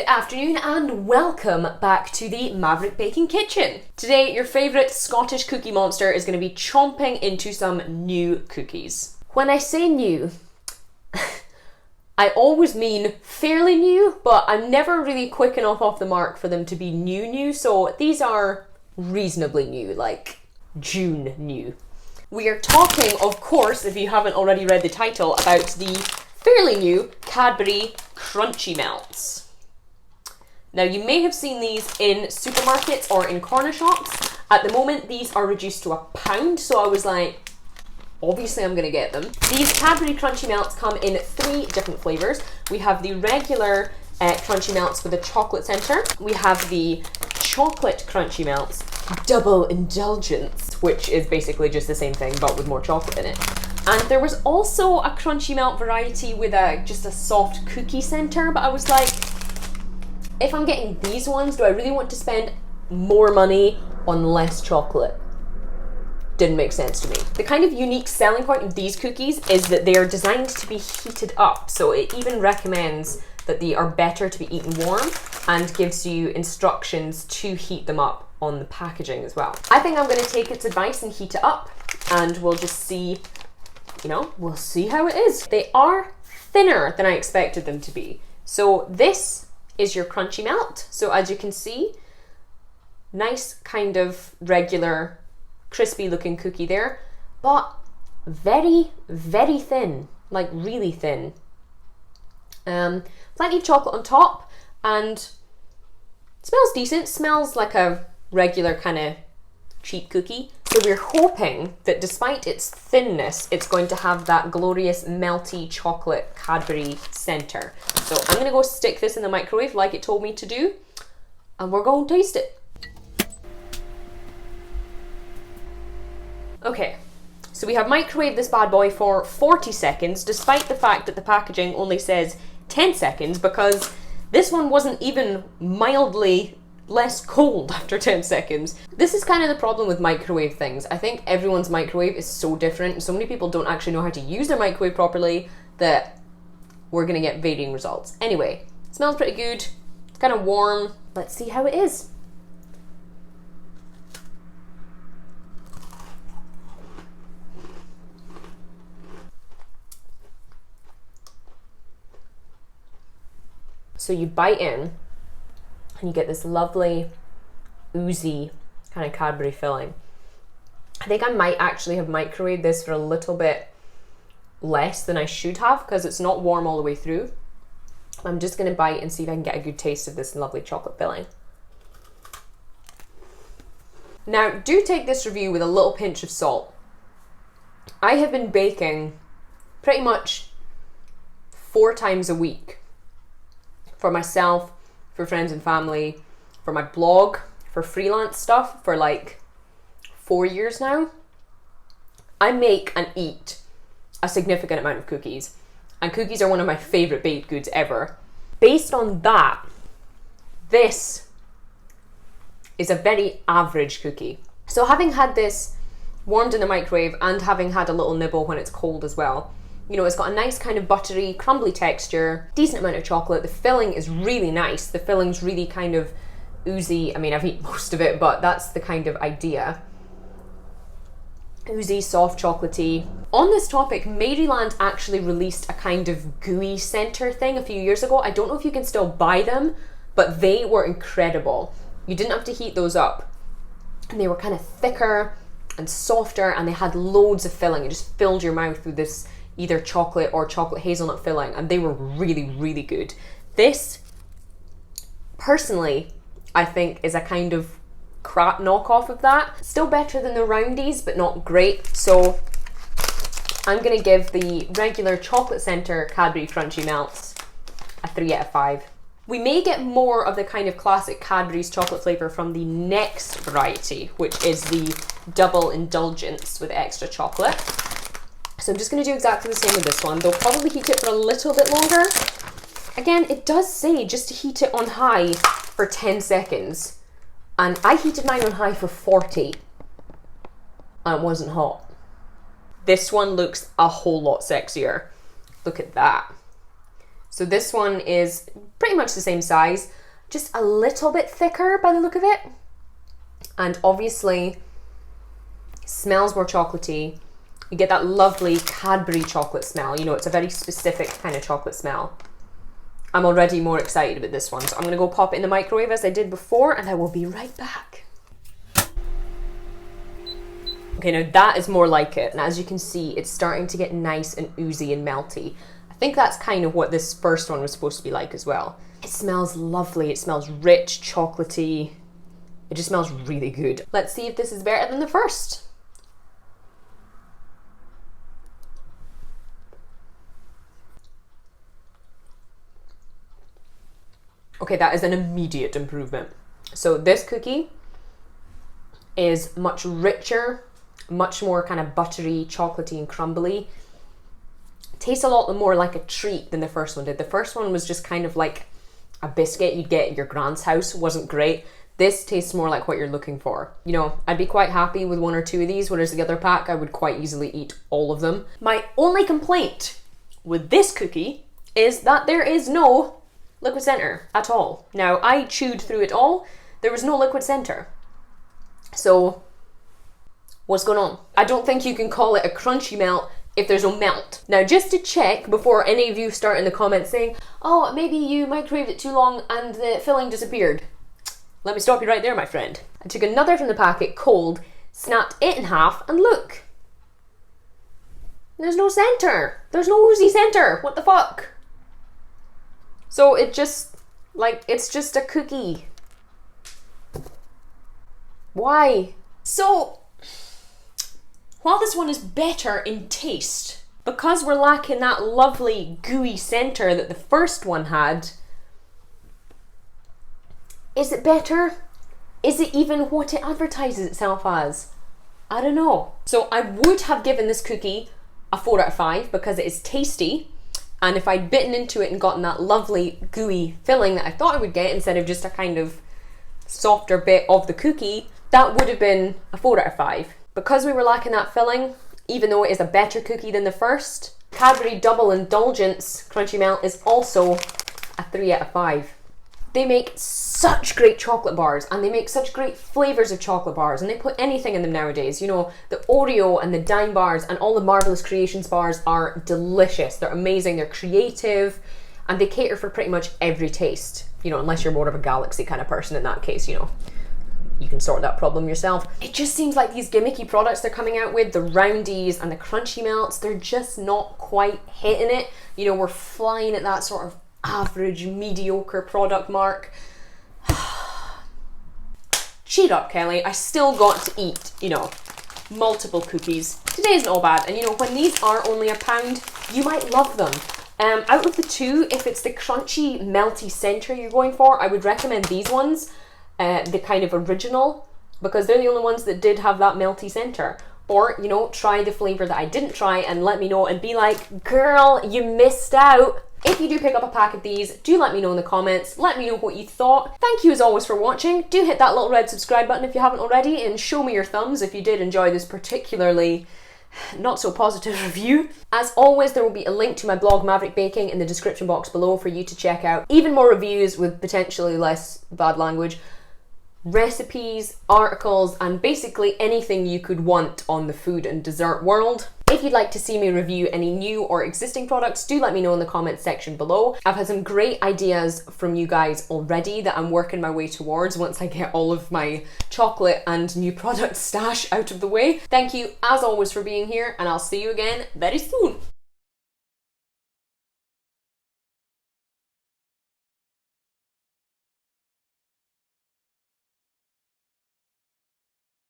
Good afternoon and welcome back to the Maverick Baking Kitchen. Today your favourite Scottish cookie monster is going to be chomping into some new cookies. When I say new, I always mean fairly new, but I'm never really quick enough off the mark for them to be new, so these are reasonably new, like June new. We are talking, of course, if you haven't already read the title, about the fairly new Cadbury Crunchy Melts. Now you may have seen these in supermarkets or in corner shops. At the moment these are reduced to £1, so I was like, obviously I'm gonna get them. These Cadbury Crunchy Melts come in 3 different flavours. We have the regular Crunchy Melts with a chocolate centre. We have the chocolate Crunchy Melts, double indulgence, which is basically just the same thing but with more chocolate in it. And there was also a Crunchy Melt variety with just a soft cookie centre, but I was like, if I'm getting these ones, do I really want to spend more money on less chocolate? Didn't make sense to me. The kind of unique selling point of these cookies is that they are designed to be heated up, so it even recommends that they are better to be eaten warm and gives you instructions to heat them up on the packaging as well. I think I'm going to take its advice and heat it up, and we'll just see, we'll see how it is. They are thinner than I expected them to be. So this is your Crunchy Melt. So as you can see, nice kind of regular crispy looking cookie there, but very, very thin, like really thin. Plenty of chocolate on top and smells decent, smells like a regular kind of cheap cookie. So we're hoping that despite its thinness, it's going to have that glorious melty chocolate Cadbury centre. So I'm going to go stick this in the microwave like it told me to do, and we're going to taste it. Okay, so we have microwaved this bad boy for 40 seconds, despite the fact that the packaging only says 10 seconds, because this one wasn't even mildly less cold after 10 seconds. This is kind of the problem with microwave things. I think everyone's microwave is so different, and so many people don't actually know how to use their microwave properly that we're gonna get varying results. Anyway, it smells pretty good. It's kind of warm. Let's see how it is. So you bite in and you get this lovely oozy kind of Cadbury filling. I think I might actually have microwaved this for a little bit less than I should have because it's not warm all the way through. I'm just going to bite and see if I can get a good taste of this lovely chocolate filling. Now, do take this review with a little pinch of salt. I have been baking pretty much 4 times a week for myself, for friends and family, for my blog, for freelance stuff for like 4 years now. I make and eat a significant amount of cookies, and cookies are one of my favourite baked goods ever. Based on that, this is a very average cookie. So having had this warmed in the microwave and having had a little nibble when it's cold as well, it's got a nice kind of buttery, crumbly texture, decent amount of chocolate. The filling is really nice. The filling's really kind of oozy. I mean, I've eaten most of it, but that's the kind of idea. Oozy, soft, chocolatey. On this topic, Maryland actually released a kind of gooey centre thing a few years ago. I don't know if you can still buy them, but they were incredible. You didn't have to heat those up. And they were kind of thicker and softer, and they had loads of filling. It just filled your mouth with this either chocolate or chocolate hazelnut filling, and they were really, really good. This, personally, I think is a kind of crap knockoff of that. Still better than the roundies, but not great. So I'm gonna give the regular chocolate centre Cadbury Crunchy Melts a 3 out of 5. We may get more of the kind of classic Cadbury's chocolate flavour from the next variety, which is the double indulgence with extra chocolate. So I'm just going to do exactly the same with this one. They'll probably heat it for a little bit longer. Again, it does say just to heat it on high for 10 seconds. And I heated mine on high for 40. And it wasn't hot. This one looks a whole lot sexier. Look at that. So this one is pretty much the same size, just a little bit thicker by the look of it. And obviously smells more chocolatey. You get that lovely Cadbury chocolate smell. You know, it's a very specific kind of chocolate smell. I'm already more excited about this one. So I'm gonna go pop it in the microwave as I did before, and I will be right back. Okay, now that is more like it. And as you can see, it's starting to get nice and oozy and melty. I think that's kind of what this first one was supposed to be like as well. It smells lovely. It smells rich, chocolatey. It just smells really good. Let's see if this is better than the first. Okay, that is an immediate improvement. So this cookie is much richer, much more kind of buttery, chocolatey and crumbly. Tastes a lot more like a treat than the first one did. The first one was just kind of like a biscuit you'd get at your grand's house. Wasn't great. This tastes more like what you're looking for. You know, I'd be quite happy with one or two of these, whereas the other pack, I would quite easily eat all of them. My only complaint with this cookie is that there is no liquid center at all. Now, I chewed through it all. There was no liquid center. So, what's going on? I don't think you can call it a crunchy melt if there's no melt. Now, just to check before any of you start in the comments saying, oh, maybe you microwaved it too long and the filling disappeared. Let me stop you right there, my friend. I took another from the packet cold, snapped it in half, and look. There's no center. There's no oozy center. What the fuck? So it just, like, it's just a cookie. Why? So, while this one is better in taste, because we're lacking that lovely gooey center that the first one had, is it better? Is it even what it advertises itself as? I don't know. So I would have given this cookie a 4 out of 5 because it is tasty. And if I'd bitten into it and gotten that lovely gooey filling that I thought I would get instead of just a kind of softer bit of the cookie, that would have been a 4 out of 5. Because we were lacking that filling, even though it is a better cookie than the first, Cadbury Double Indulgence Crunchy Melt is also a 3 out of 5. They make such great chocolate bars and they make such great flavors of chocolate bars, and they put anything in them nowadays. You know, the Oreo and the Dime bars and all the Marvelous Creations bars are delicious. They're amazing, they're creative, and they cater for pretty much every taste. You know, unless you're more of a Galaxy kind of person. In that case, you know, you can sort that problem yourself. It just seems like these gimmicky products they're coming out with, the roundies and the crunchy melts, they're just not quite hitting it. You know, we're flying at that sort of average, mediocre product mark. Cheer up, Kelly. I still got to eat, you know, multiple cookies. Today isn't all bad. And you know, when these are only £1, you might love them. Out of the two, if it's the crunchy, melty center you're going for, I would recommend these ones, the kind of original, because they're the only ones that did have that melty center. Or, you know, try the flavor that I didn't try and let me know and be like, girl, you missed out. If you do pick up a pack of these, do let me know in the comments. Let me know what you thought. Thank you as always for watching. Do hit that little red subscribe button if you haven't already, and show me your thumbs if you did enjoy this particularly not so positive review. As always, there will be a link to my blog Maverick Baking in the description box below for you to check out even more reviews with potentially less bad language, recipes, articles, and basically anything you could want on the food and dessert world. If you'd like to see me review any new or existing products, do let me know in the comments section below. I've had some great ideas from you guys already that I'm working my way towards once I get all of my chocolate and new product stash out of the way. Thank you as always for being here, and I'll see you again very soon.